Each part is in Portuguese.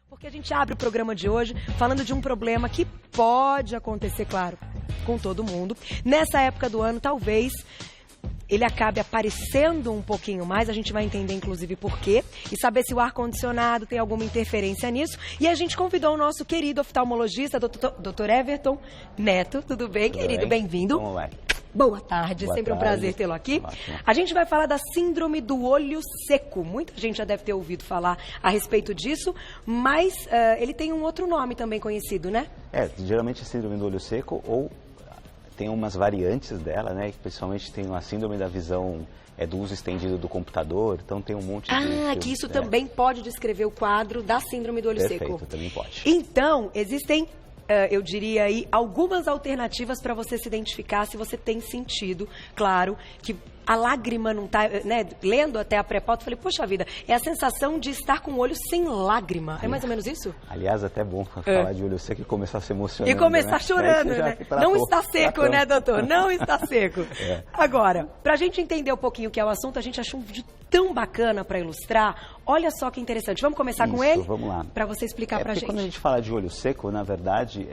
Porque a gente abre o programa de hoje falando de um problema que pode acontecer, claro, com todo mundo. Nessa época do ano, talvez ele acabe aparecendo um pouquinho mais, a gente vai entender inclusive por quê, e saber se o ar-condicionado tem alguma interferência nisso. E a gente convidou o nosso querido oftalmologista, Dr. Everton Neto. Tudo bem, querido? Bem-vindo. Como vai? Boa tarde, Boa sempre tarde. um prazer tê-lo aqui. Ótimo. A gente vai falar da síndrome do olho seco. Muita gente já deve ter ouvido falar a respeito disso, mas ele tem um outro nome também conhecido, né? Geralmente a síndrome do olho seco, ou tem umas variantes dela, né? Que principalmente tem a síndrome da visão do uso estendido do computador, então tem um monte de... Que isso também pode descrever o quadro da síndrome do olho seco. Perfeito, também pode. Então, existem... eu diria aí, algumas alternativas para você se identificar se você tem sentido, claro, que a lágrima não está, né, lendo até a pré-pauta, falei, poxa vida, é a sensação de estar com o olho sem lágrima. É mais ou menos isso? Aliás, até bom falar de olho seco e começar a se emocionar. E começar chorando, né? Não está seco, né, doutor? Não está seco. Agora, para a gente entender um pouquinho o que é o assunto, a gente achou um vídeo tão bacana para ilustrar. Olha só que interessante. Vamos começar com ele? Vamos lá. Para você explicar para a gente. Quando a gente fala de olho seco, na verdade,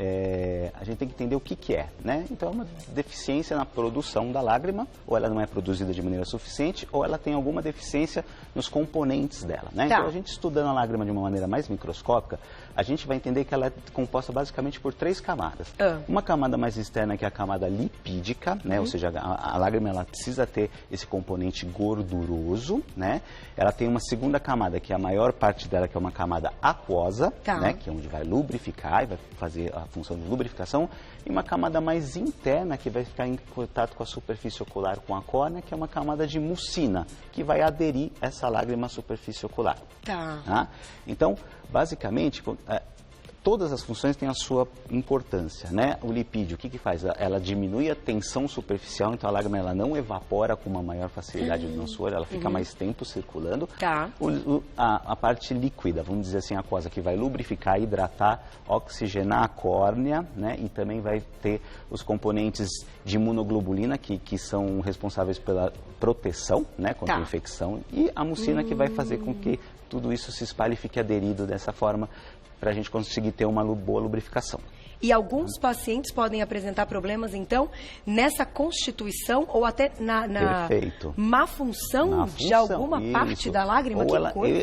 a gente tem que entender o que é, né? Então, é uma deficiência na produção da lágrima, ou ela não é produzida de maneira suficiente, ou ela tem alguma deficiência nos componentes dela, né? Tá. Então, a gente estudando a lágrima de uma maneira mais microscópica, a gente vai entender que ela é composta basicamente por 3 camadas. Uma camada mais externa, que é a camada lipídica, né? Ou seja, a lágrima ela precisa ter esse componente gorduroso, né? Ela tem uma segunda camada, que é a maior parte dela, que é uma camada aquosa, né? Que é onde vai lubrificar e vai fazer a função de lubrificação, e uma camada mais interna, que vai ficar em contato com a superfície ocular, com a córnea, que é uma camada de mucina, que vai aderir a essa lágrima à superfície ocular. Tá? Então, basicamente, todas as funções têm a sua importância, né? O lipídio, o que faz? Ela diminui a tensão superficial, então a lágrima ela não evapora com uma maior facilidade do nosso olho, ela fica mais tempo circulando. A parte líquida, vamos dizer assim, aquosa, que vai lubrificar, hidratar, oxigenar a córnea, né? E também vai ter os componentes de imunoglobulina, que são responsáveis pela proteção, né? Contra a infecção, e a mucina, que vai fazer com que tudo isso se espalhe e fique aderido dessa forma, para a gente conseguir ter uma boa lubrificação. E alguns pacientes podem apresentar problemas, então, nessa constituição ou até na má função de alguma parte da lágrima?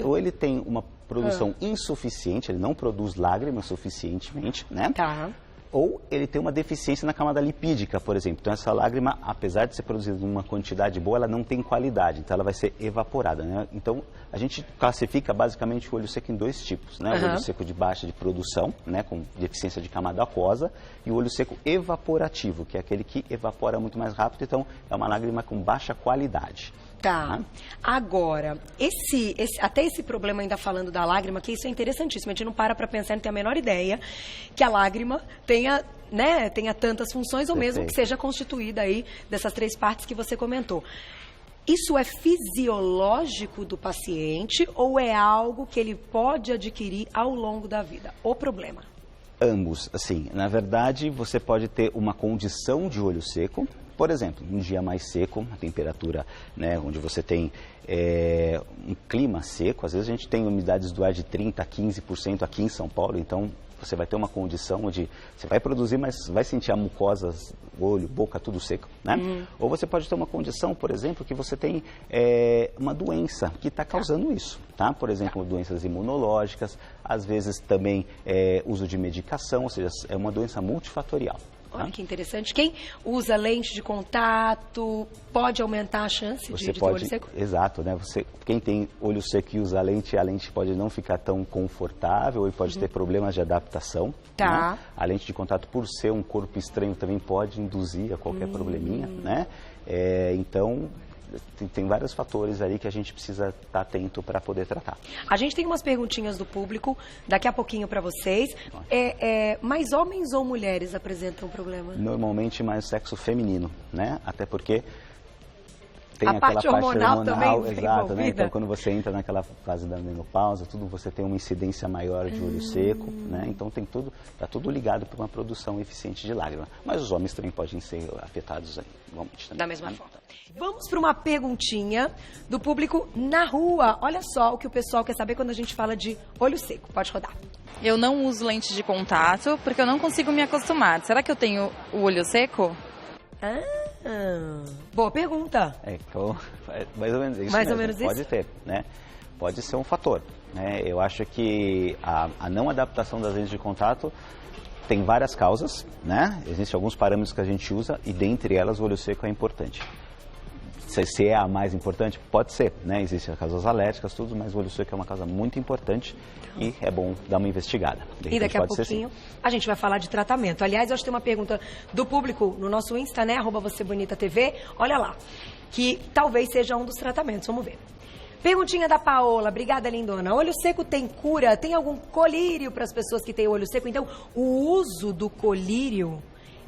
Ou ele tem uma produção insuficiente, ele não produz lágrima suficientemente, né? Ou ele tem uma deficiência na camada lipídica, por exemplo. Então, essa lágrima, apesar de ser produzida em uma quantidade boa, ela não tem qualidade, então ela vai ser evaporada, né? Então, a gente classifica basicamente o olho seco em 2 tipos, né? O olho seco de baixa de produção, né? Com deficiência de camada aquosa, e o olho seco evaporativo, que é aquele que evapora muito mais rápido, então é uma lágrima com baixa qualidade. Agora, até esse problema ainda falando da lágrima, que isso é interessantíssimo, a gente não para pensar, não tem a menor ideia que a lágrima tenha tantas funções, ou mesmo que seja constituída aí dessas 3 partes que você comentou. Isso é fisiológico do paciente ou é algo que ele pode adquirir ao longo da vida? O problema? Ambos, assim, na verdade, você pode ter uma condição de olho seco. Por exemplo, um dia mais seco, a temperatura, né, onde você tem um clima seco, às vezes a gente tem umidades do ar de 30% a 15% aqui em São Paulo, então você vai ter uma condição onde você vai produzir, mas vai sentir a mucosa, olho, boca, tudo seco, né? Ou você pode ter uma condição, por exemplo, que você tem uma doença que está causando isso, tá? Por exemplo, doenças imunológicas, às vezes também uso de medicação, ou seja, é uma doença multifatorial. Olha que interessante. Quem usa lente de contato pode aumentar a chance de ter olho seco? Exato, né? Quem tem olho seco e usa a lente pode não ficar tão confortável e pode ter problemas de adaptação. Né? A lente de contato, por ser um corpo estranho, também pode induzir a qualquer probleminha, né? Então, tem vários fatores ali que a gente precisa estar atento para poder tratar. A gente tem umas perguntinhas do público daqui a pouquinho para vocês. Mais homens ou mulheres apresentam problema? Normalmente mais sexo feminino, né? Até porque tem a parte hormonal também exato, né? Então, quando você entra naquela fase da menopausa, você tem uma incidência maior de olho seco, né? Então, tá tudo ligado para uma produção eficiente de lágrima. Mas os homens também podem ser afetados igualmente também. Da mesma forma. Vamos para uma perguntinha do público na rua. Olha só o que o pessoal quer saber quando a gente fala de olho seco. Pode rodar. Eu não uso lente de contato porque eu não consigo me acostumar. Será que eu tenho o olho seco? Boa pergunta. Então, mais ou menos isso. Mais ou menos isso? Pode ter, né? Pode ser um fator, né? Eu acho que a não adaptação das lentes de contato tem várias causas, né? Existem alguns parâmetros que a gente usa e dentre elas o olho seco é importante. Se é a mais importante, pode ser, né? Existem causas alérgicas, tudo, mas o olho seco é uma causa muito importante e é bom dar uma investigada. E daqui a pouquinho a gente vai falar de tratamento. Aliás, eu acho que tem uma pergunta do público no nosso Insta, né? @vocêbonitatv. Olha lá, que talvez seja um dos tratamentos. Vamos ver. Perguntinha da Paola. Obrigada, lindona. Olho seco tem cura? Tem algum colírio para as pessoas que têm olho seco? Então, o uso do colírio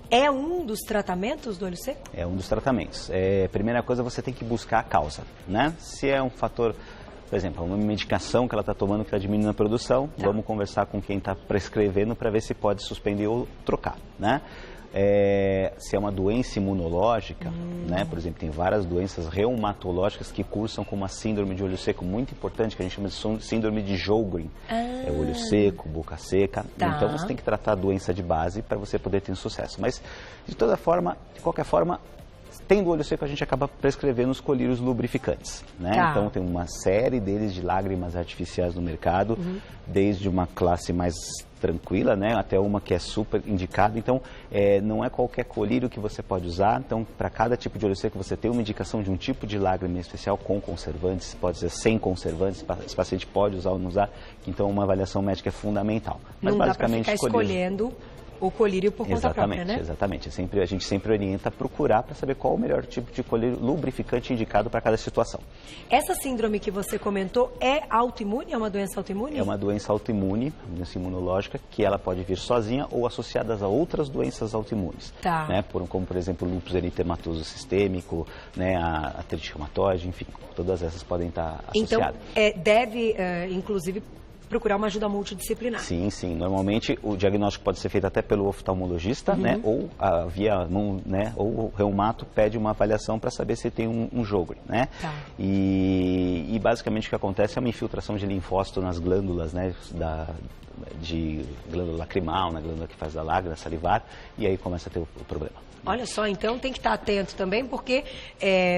é um dos tratamentos do olho seco? É um dos tratamentos. Primeira coisa, você tem que buscar a causa, né? Se é um fator, por exemplo, uma medicação que ela está tomando que está diminuindo a produção, vamos conversar com quem está prescrevendo para ver se pode suspender ou trocar, né? Se é uma doença imunológica, né? Por exemplo, tem várias doenças reumatológicas que cursam com uma síndrome de olho seco muito importante, que a gente chama de síndrome de Sjögren. É olho seco, boca seca. Então, você tem que tratar a doença de base para você poder ter um sucesso. Mas, de qualquer forma, tendo olho seco, a gente acaba prescrevendo os colírios lubrificantes, né? Então, tem uma série deles de lágrimas artificiais no mercado, desde uma classe mais tranquila, né, até uma que é super indicada. Então, não é qualquer colírio que você pode usar. Então, para cada tipo de olho seco, você tem uma indicação de um tipo de lágrima especial com conservantes, pode ser sem conservantes, esse paciente pode usar ou não usar. Então, uma avaliação médica é fundamental. Mas, não basicamente, dá para ficar escolhendo o colírio por conta própria, né? Exatamente. A gente sempre orienta a procurar para saber qual o melhor tipo de colírio lubrificante indicado para cada situação. Essa síndrome que você comentou é autoimune? É uma doença autoimune? É uma doença autoimune, uma doença imunológica, que ela pode vir sozinha ou associadas a outras doenças autoimunes. Né? Como, por exemplo, o lúpus eritematoso sistêmico, né? A artrite reumatoide, enfim, todas essas podem estar associadas. Então, deve, inclusive, procurar uma ajuda multidisciplinar. Sim. Normalmente o diagnóstico pode ser feito até pelo oftalmologista, né? Ou ou o reumato pede uma avaliação para saber se tem um Sjögren, né? E basicamente o que acontece é uma infiltração de linfócito nas glândulas, né? De glândula lacrimal, na glândula que faz a lágrima salivar, e aí começa a ter o problema. Olha só, então tem que estar atento também, porque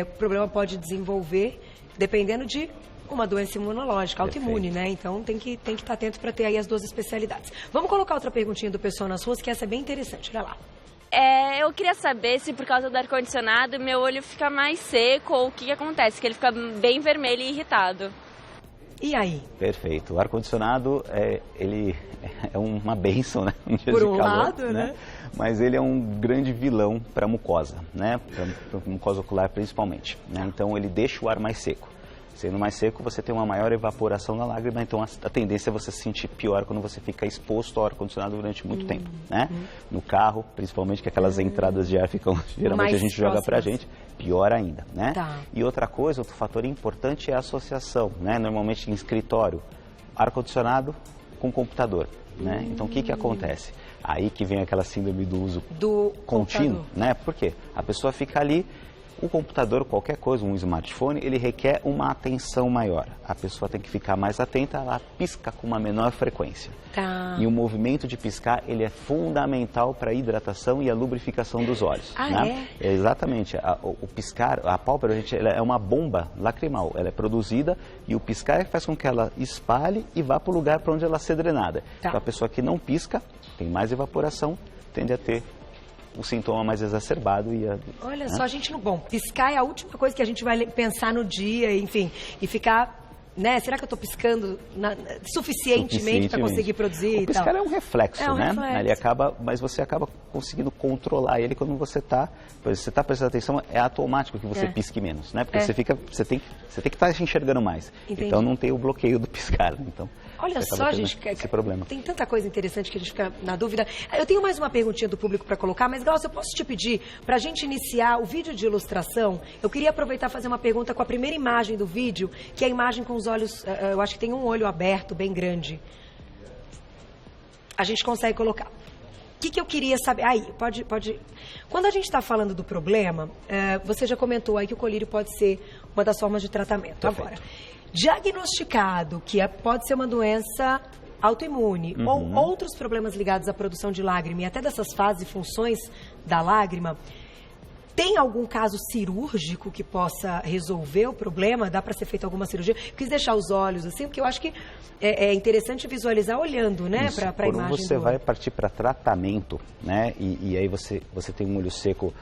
o problema pode desenvolver dependendo de uma doença imunológica, autoimune, né? Então tem que estar atento para ter aí as duas especialidades. Vamos colocar outra perguntinha do pessoal nas ruas, que essa é bem interessante. Olha lá. Eu queria saber se por causa do ar-condicionado meu olho fica mais seco ou o que acontece, que ele fica bem vermelho e irritado. E aí? Perfeito. O ar-condicionado, ele é uma bênção, né? Por um lado, né? Mas ele é um grande vilão para a mucosa, né? Para a mucosa ocular principalmente, né? Então ele deixa o ar mais seco. Sendo mais seco, você tem uma maior evaporação na lágrima, então a tendência é você se sentir pior quando você fica exposto ao ar-condicionado durante muito tempo, né? No carro, principalmente, que aquelas entradas de ar ficam, geralmente a gente joga pra gente, pior ainda, né? E outra coisa, outro fator importante é a associação, né? Normalmente em escritório, ar-condicionado com computador, né? Então o que acontece? Aí que vem aquela síndrome do uso contínuo, né? Por quê? A pessoa fica ali. O computador, qualquer coisa, um smartphone, ele requer uma atenção maior. A pessoa tem que ficar mais atenta, ela pisca com uma menor frequência. E o movimento de piscar, ele é fundamental para a hidratação e a lubrificação dos olhos. Né? Exatamente. O piscar, a pálpebra, ela é uma bomba lacrimal. Ela é produzida e o piscar faz com que ela espalhe e vá para o lugar para onde ela ser drenada. Então, a pessoa que não pisca, tem mais evaporação, tende a ter o sintoma mais exacerbado. Olha só, a gente não... Bom, piscar é a última coisa que a gente vai pensar no dia, enfim, e ficar... Né? Será que eu estou piscando suficientemente para conseguir produzir? O piscar é um reflexo, né? Ele acaba, mas você acaba conseguindo controlar ele quando você está prestando atenção, é automático que você pisque menos, né? Porque você tem que estar enxergando mais. Entendi. Então não tem o bloqueio do piscar, né? Então, olha só, gente, esse problema. Tem tanta coisa interessante que a gente fica na dúvida. Eu tenho mais uma perguntinha do público para colocar, mas, Glaucia, eu posso te pedir, para a gente iniciar o vídeo de ilustração, eu queria aproveitar e fazer uma pergunta com a primeira imagem do vídeo, que é a imagem com os olhos, eu acho que tem um olho aberto, bem grande. A gente consegue colocar. O que eu queria saber? Aí, pode... Quando a gente está falando do problema, você já comentou aí que o colírio pode ser uma das formas de tratamento. Perfeito. Agora, diagnosticado que pode ser uma doença autoimune ou outros problemas ligados à produção de lágrima e até dessas fases e funções da lágrima, tem algum caso cirúrgico que possa resolver o problema? Dá para ser feita alguma cirurgia? Quis deixar os olhos assim, porque eu acho que é interessante visualizar olhando, né, para a imagem. Quando você vai partir para tratamento, né, e aí você tem um olho seco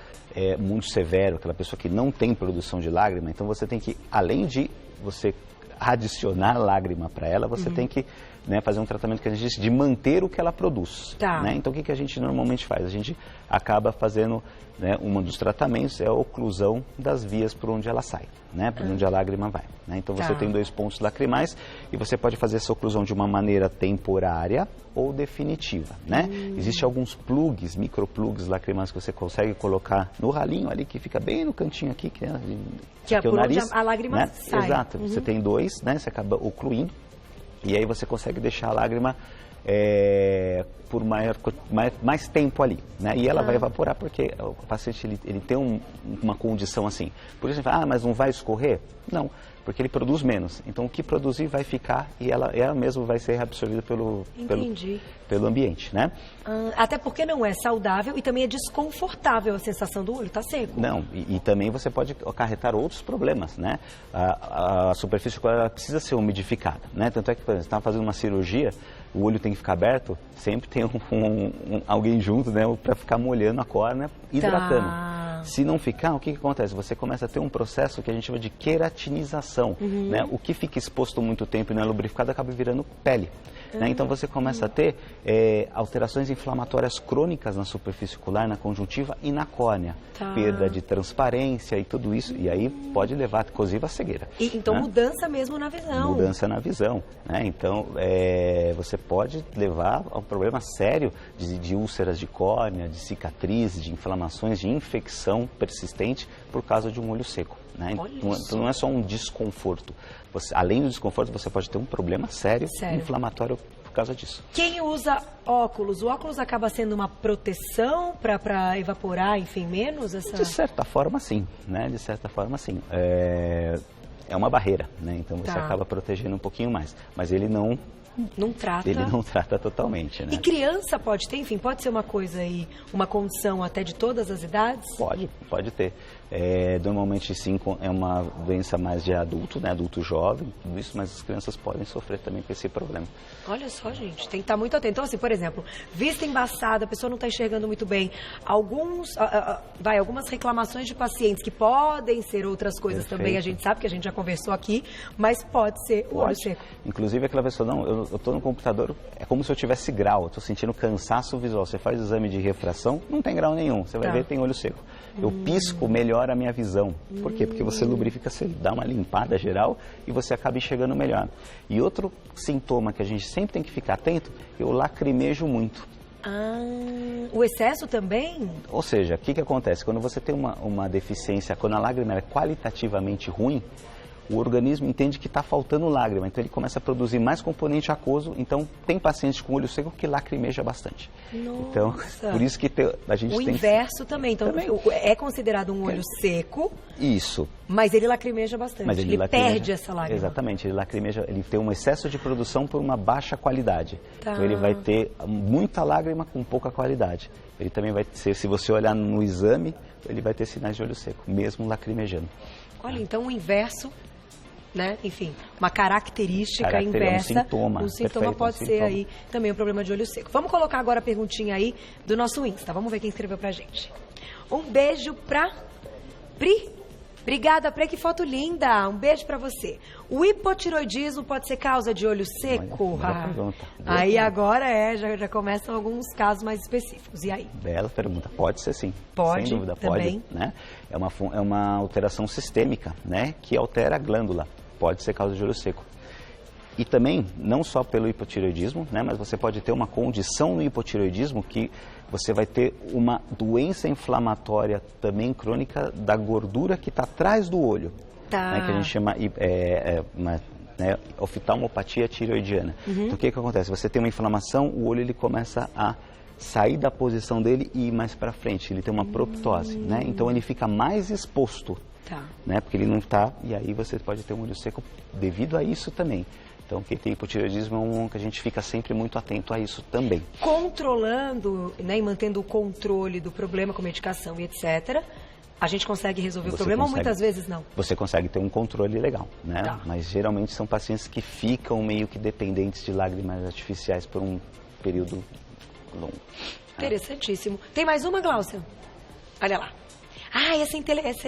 muito severo, aquela pessoa que não tem produção de lágrima, então você tem que, além de você adicionar lágrima para ela, você tem que, né, fazer um tratamento que a gente diz de manter o que ela produz. Tá. Né? Então, o que a gente normalmente faz? A gente acaba fazendo, né, um dos tratamentos é a oclusão das vias por onde ela sai, né, por onde a lágrima vai. Né? Então, você tem 2 pontos lacrimais e você pode fazer essa oclusão de uma maneira temporária ou definitiva. Né? Existem alguns plugs, microplugs lacrimais que você consegue colocar no ralinho ali, que fica bem no cantinho aqui, que é por o nariz, onde a lágrima, né, sai. Exato. Você tem 2, né, você acaba ocluindo. E aí você consegue deixar a lágrima por mais tempo ali, né? E ela vai evaporar porque o paciente ele tem uma condição assim. Por exemplo, mas não vai escorrer? Não, porque ele produz menos. Então o que produzir vai ficar e ela mesmo vai ser reabsorvida pelo ambiente, né? Até porque não é saudável e também é desconfortável a sensação do olho, tá seco. Não, e também você pode acarretar outros problemas, né? A superfície ocular precisa ser umidificada, né? Tanto é que, por exemplo, você está fazendo uma cirurgia, o olho tem que ficar aberto, sempre tem alguém junto, né? Para ficar molhando a córnea, hidratando. Se não ficar, o que acontece? Você começa a ter um processo que a gente chama de queratinização, né? O que fica exposto muito tempo e não é lubrificado acaba virando pele. Né? Então você começa a ter alterações inflamatórias crônicas na superfície ocular, na conjuntiva e na córnea. Perda de transparência e tudo isso. E aí pode levar, inclusive, à cegueira. Então, né? Mudança mesmo na visão. Mudança na visão. Né? Então, você pode levar a um problema sério de úlceras de córnea, de cicatriz, de inflamações, de infecção persistente por causa de um olho seco. Né? Então não é só um desconforto. Além do desconforto, você pode ter um problema sério. Inflamatório por causa disso. Quem usa óculos, o óculos acaba sendo uma proteção para evaporar, enfim, menos essa... De certa forma, sim. Né? De certa forma, sim. É uma barreira, né? Então você acaba protegendo um pouquinho mais. Mas ele não trata. Ele não trata totalmente, né? E criança pode ter, enfim, pode ser uma coisa aí, uma condição até de todas as idades? Pode ter. Normalmente, sim, é uma doença mais de adulto, né? Adulto jovem, tudo isso, mas as crianças podem sofrer também com esse problema. Olha só, gente, tem que estar muito atento. Então, assim, por exemplo, vista embaçada, a pessoa não está enxergando muito bem. Algumas reclamações de pacientes que podem ser outras coisas também, a gente sabe que a gente já conversou aqui, mas pode ser o olho seco. Inclusive, aquela pessoa, eu estou no computador, é como se eu tivesse grau, eu estou sentindo cansaço visual. Você faz o exame de refração, não tem grau nenhum, você vai ver, tem olho seco. Eu pisco, melhora a minha visão. Por quê? Porque você lubrifica, você dá uma limpada geral e você acaba enxergando melhor. E outro sintoma que a gente sempre tem que ficar atento, eu lacrimejo muito. O excesso também? Ou seja, o que acontece? Quando você tem uma deficiência, quando a lágrima é qualitativamente ruim, o organismo entende que está faltando lágrima, então ele começa a produzir mais componente aquoso. Então, tem pacientes com olho seco que lacrimeja bastante. Nossa. Então, por isso que a gente tem... O inverso também. Então, é considerado um olho seco. Isso. Mas ele lacrimeja bastante. Mas ele perde essa lágrima. Exatamente. Ele lacrimeja, ele tem um excesso de produção por uma baixa qualidade. Então, ele vai ter muita lágrima com pouca qualidade. Ele também vai ser, se você olhar no exame, ele vai ter sinais de olho seco, mesmo lacrimejando. Olha, então o inverso... Né? Enfim, uma característica inversa. Um sintoma pode ser aí também um problema de olho seco. Vamos colocar agora a perguntinha aí do nosso Insta. Vamos ver quem escreveu pra gente. Um beijo pra Pri. Obrigada, Pri, que foto linda. Um beijo pra você. O hipotiroidismo pode ser causa de olho seco? Aí agora já começam alguns casos mais específicos. E aí? Bela pergunta. Pode ser sim. Pode, sem dúvida, também. Pode. Né? É uma alteração sistêmica, né? Que altera a glândula. Pode ser causa de olho seco. E também, não só pelo hipotireoidismo, né, mas você pode ter uma condição no hipotireoidismo que você vai ter uma doença inflamatória também crônica da gordura que está atrás do olho, né, que a gente chama oftalmopatia tireoidiana. Então, o que acontece? Você tem uma inflamação, o olho ele começa a sair da posição dele e ir mais para frente, ele tem uma proptose, né? Então ele fica mais exposto. Né? Porque ele não está, e aí você pode ter um olho seco devido a isso também. Então, quem tem hipotireoidismo é um que a gente fica sempre muito atento a isso também. Controlando, né, e mantendo o controle do problema com medicação e etc., a gente consegue resolver o problema ou muitas vezes não? Você consegue ter um controle legal, né? Tá. Mas geralmente são pacientes que ficam meio que dependentes de lágrimas artificiais por um período longo. Interessantíssimo. Tem mais uma, Gláucia? Olha lá. Ah, essa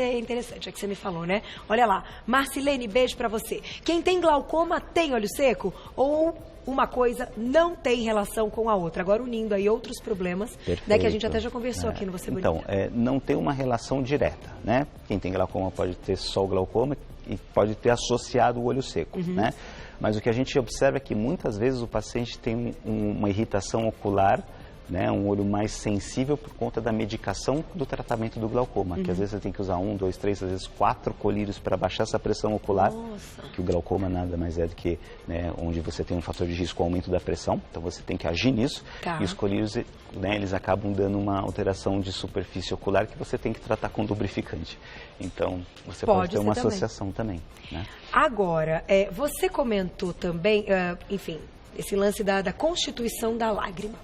é interessante, é que você me falou, né? Olha lá. Marcilene, beijo pra você. Quem tem glaucoma tem olho seco? Ou uma coisa não tem relação com a outra? Agora unindo aí outros problemas, né, que a gente até já conversou aqui no Você Bonita. Então, não tem uma relação direta, né? Quem tem glaucoma pode ter só o glaucoma e pode ter associado o olho seco, né? Mas o que a gente observa é que muitas vezes o paciente tem uma irritação ocular, né, um olho mais sensível por conta da medicação do tratamento do glaucoma, que às vezes você tem que usar 1, 2, 3, às vezes 4 colírios para baixar essa pressão ocular. Nossa. Que o glaucoma nada mais é do que, né, onde você tem um fator de risco, o aumento da pressão, então você tem que agir nisso. Tá. E os colírios, né, eles acabam dando uma alteração de superfície ocular que você tem que tratar com lubrificante. Então, você pode ter uma associação também, né? Agora, você comentou também, enfim, esse lance da constituição da lágrima.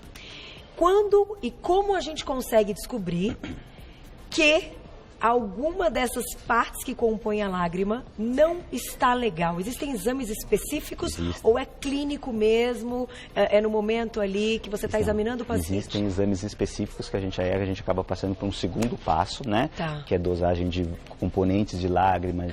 Quando e como a gente consegue descobrir que alguma dessas partes que compõem a lágrima não está legal? Existem exames específicos ou é clínico mesmo? É no momento ali que você está examinando o paciente? Existem exames específicos que a gente acaba passando por um segundo passo, né? Tá. Que é dosagem de componentes de lágrimas,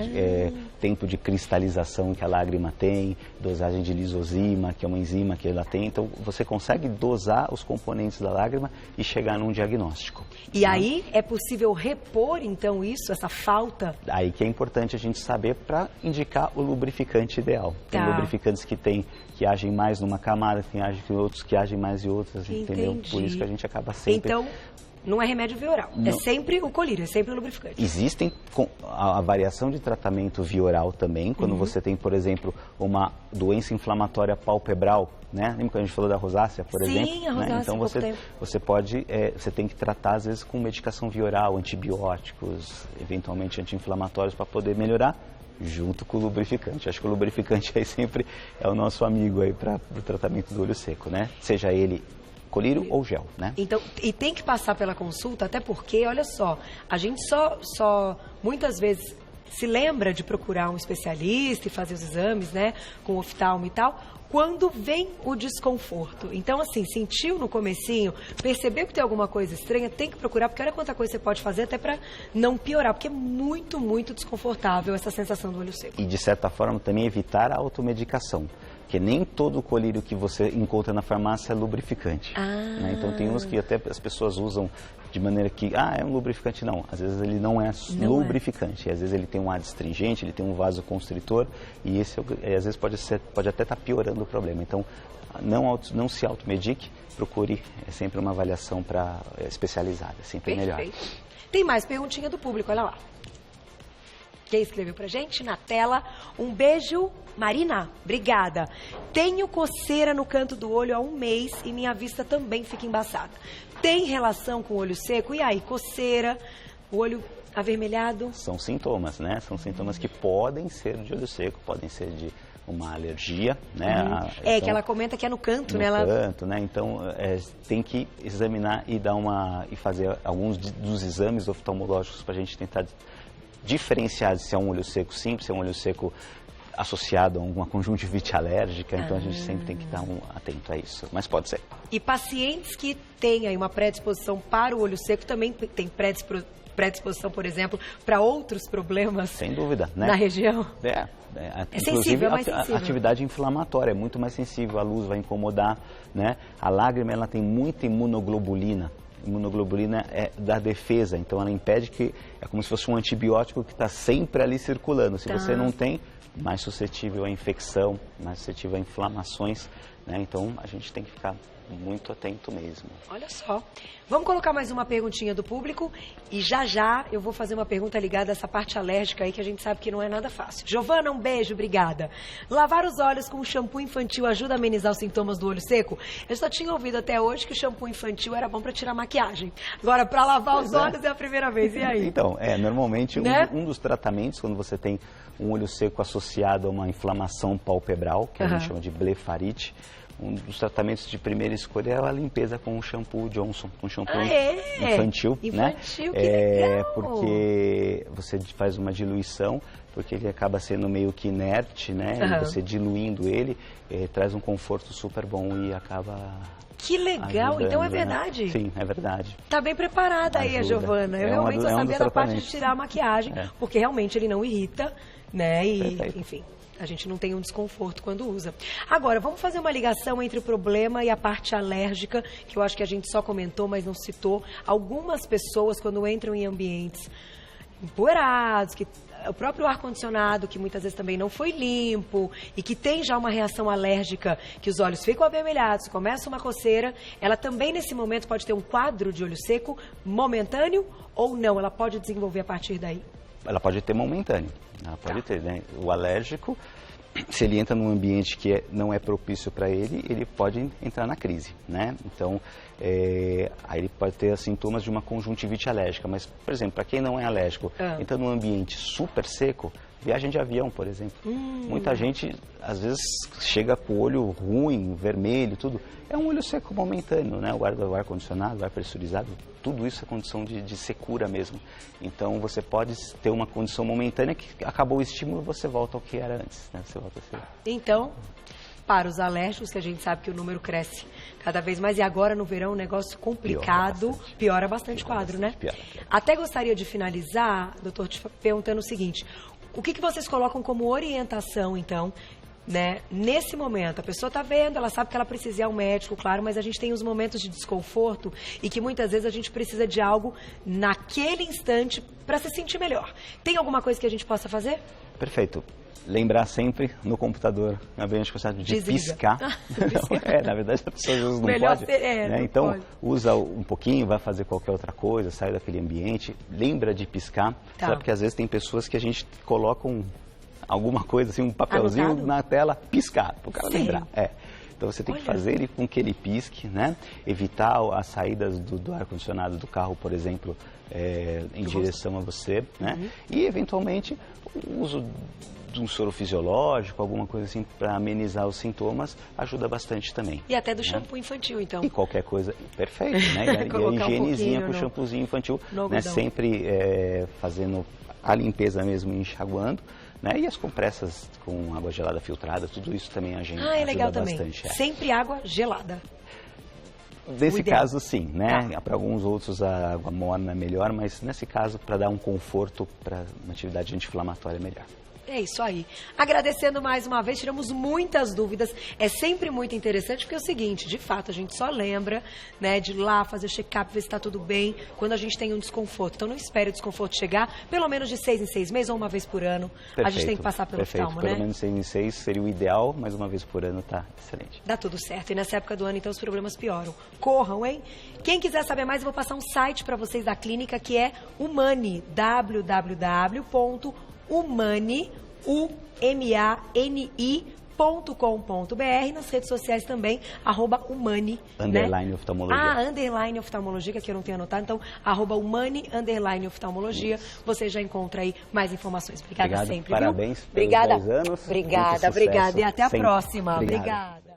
tempo de cristalização que a lágrima tem, dosagem de lisozima, que é uma enzima que ela tem. Então, você consegue dosar os componentes da lágrima e chegar num diagnóstico. E aí é possível repor, então, essa falta? Aí que é importante a gente saber para indicar o lubrificante ideal. Tem lubrificantes que agem mais numa camada, tem outros que agem mais em outras, entendeu? Por isso que a gente acaba sempre... Então, não é remédio via oral, é sempre o colírio, é sempre o lubrificante. Existem a variação de tratamento via oral também, quando você tem, por exemplo, uma doença inflamatória palpebral, né? Lembra que a gente falou da rosácea, por exemplo? Sim, a rosácea, né? Então você tem que tratar às vezes com medicação via oral, antibióticos, eventualmente anti-inflamatórios para poder melhorar junto com o lubrificante. Acho que o lubrificante aí sempre é o nosso amigo aí para o tratamento do olho seco, né? Seja ele colírio ou gel, né? Então, e tem que passar pela consulta, até porque, olha só, a gente só muitas vezes se lembra de procurar um especialista e fazer os exames, né, com o oftalmo e tal, quando vem o desconforto. Então, assim, sentiu no comecinho, percebeu que tem alguma coisa estranha, tem que procurar, porque olha quanta coisa você pode fazer até para não piorar, porque é muito, muito desconfortável essa sensação do olho seco. E, de certa forma, também evitar a automedicação. Porque nem todo colírio que você encontra na farmácia é lubrificante. Né? Então tem uns que até as pessoas usam de maneira que, é um lubrificante. Não, às vezes ele não é lubrificante. Às vezes ele tem um adstringente, ele tem um vasoconstritor e esse às vezes pode até estar piorando o problema. Então não se automedique, procure sempre uma avaliação especializada, sempre melhor. Tem mais perguntinha do público, olha lá. Quem escreveu pra gente? Na tela. Um beijo, Marina. Obrigada. Tenho coceira no canto do olho há 1 mês e minha vista também fica embaçada. Tem relação com o olho seco? E aí, coceira, o olho avermelhado? São sintomas, né? São sintomas que podem ser de olho seco, podem ser de uma alergia, né? Então, que ela comenta que é no canto, né? No canto, né? Então, tem que examinar e fazer alguns dos exames oftalmológicos para a gente tentar diferenciar se é um olho seco simples, se é um olho seco associado a alguma conjuntivite alérgica, então a gente sempre tem que estar atento a isso, mas pode ser. E pacientes que têm aí uma predisposição para o olho seco também tem predisposição, por exemplo, para outros problemas? Sem dúvida, né? Na região? É sensível, é mais sensível. A atividade inflamatória é muito mais sensível, a luz vai incomodar, né? A lágrima, ela tem muita imunoglobulina. Imunoglobulina é da defesa, então ela impede que... É como se fosse um antibiótico que está sempre ali circulando. Se você não tem, mais suscetível à infecção, mais suscetível a inflamações, né? Então a gente tem que ficar muito atento mesmo. Olha só. Vamos colocar mais uma perguntinha do público e já eu vou fazer uma pergunta ligada a essa parte alérgica aí que a gente sabe que não é nada fácil. Giovana, um beijo, obrigada. Lavar os olhos com um shampoo infantil ajuda a amenizar os sintomas do olho seco? Eu só tinha ouvido até hoje que o shampoo infantil era bom para tirar maquiagem. Agora, para lavar os olhos é a primeira vez. E aí? Então, normalmente né? um dos tratamentos, quando você tem um olho seco associado a uma inflamação palpebral, que a gente chama de blefarite, um dos tratamentos de primeira escolha é a limpeza com o shampoo Johnson, um shampoo infantil, né? Que legal. Porque você faz uma diluição, porque ele acaba sendo meio que inerte, né? E você diluindo ele, traz um conforto super bom e acaba... Que legal, ajudando, então é verdade. Né? Sim, é verdade. Tá bem preparada aí a Giovana. Eu realmente só sabia da parte de tirar a maquiagem, porque realmente ele não irrita, né? E, enfim, a gente não tem um desconforto quando usa. Agora, vamos fazer uma ligação entre o problema e a parte alérgica, que eu acho que a gente só comentou, mas não citou. Algumas pessoas, quando entram em ambientes empoeirados, que o próprio ar-condicionado, que muitas vezes também não foi limpo e que tem já uma reação alérgica, que os olhos ficam avermelhados, começa uma coceira, ela também nesse momento pode ter um quadro de olho seco momentâneo ou não? Ela pode desenvolver a partir daí? Ela pode ter momentâneo, ela pode ter, né? O alérgico, se ele entra num ambiente que não é propício para ele, ele pode entrar na crise, né? Então, aí ele pode ter sintomas de uma conjuntivite alérgica. Mas, por exemplo, para quem não é alérgico, entra num ambiente super seco, viagem de avião, por exemplo. Muita gente, às vezes, chega com o olho ruim, vermelho, tudo. É um olho seco momentâneo, né? O ar-condicionado, o ar pressurizado, tudo isso é condição de secura mesmo. Então, você pode ter uma condição momentânea que acabou o estímulo, você volta ao que era antes, né? Você volta a ser... Então, para os alérgicos, que a gente sabe que o número cresce cada vez mais, e agora no verão um negócio complicado, piora bastante o quadro, né? Piora. Até gostaria de finalizar, doutor, te perguntando o seguinte: o que vocês colocam como orientação, então, né? Nesse momento, a pessoa está vendo, ela sabe que ela precisa ir ao médico, claro, mas a gente tem os momentos de desconforto e que muitas vezes a gente precisa de algo naquele instante para se sentir melhor. Tem alguma coisa que a gente possa fazer? Perfeito. Lembrar sempre no computador, na ambiente de piscar. Na verdade, as pessoas às vezes não podem. Né? Então, pode. Usa um pouquinho, vai fazer qualquer outra coisa, sai daquele ambiente, lembra de piscar. Sabe? Porque às vezes tem pessoas que a gente coloca alguma coisa, assim, um papelzinho na tela, piscar, para o cara lembrar. Então você tem que fazer ele com que ele pisque, né? Evitar as saídas do ar-condicionado do carro, por exemplo, em direção a você, né? E eventualmente o uso de um soro fisiológico, alguma coisa assim, para amenizar os sintomas, ajuda bastante também. E até do shampoo infantil, então. E qualquer coisa, perfeito, né? E a higienezinha com o shampoozinho infantil, né? Sempre fazendo a limpeza mesmo, enxaguando. Né? E as compressas com água gelada filtrada, tudo isso também a gente ajuda legal bastante. Também. Sempre água gelada. Nesse caso, sim, né? Para alguns outros a água morna é melhor, mas nesse caso, para dar um conforto para uma atividade anti-inflamatória, é melhor. É isso aí. Agradecendo mais uma vez, tiramos muitas dúvidas. É sempre muito interessante, porque é o seguinte, de fato, a gente só lembra, né, de ir lá fazer check-up, ver se está tudo bem, quando a gente tem um desconforto. Então não espere o desconforto chegar, pelo menos de 6 em 6 meses ou uma vez por ano. Perfeito, a gente tem que passar pelo oftalmo, né? Pelo menos 6 em 6 seria o ideal, mas uma vez por ano tá excelente. Dá tudo certo. E nessa época do ano, então, os problemas pioram. Corram, hein? Quem quiser saber mais, eu vou passar um site para vocês da clínica, que é Umani, www.umani.com.br, nas redes sociais também, @Umani, _ oftalmologia. _ oftalmologia, que aqui eu não tenho anotado, então, @Umani _ oftalmologia, você já encontra aí mais informações. Obrigada sempre, parabéns viu? Obrigada. Pelos 10 anos. Obrigada, e até a próxima. Obrigada.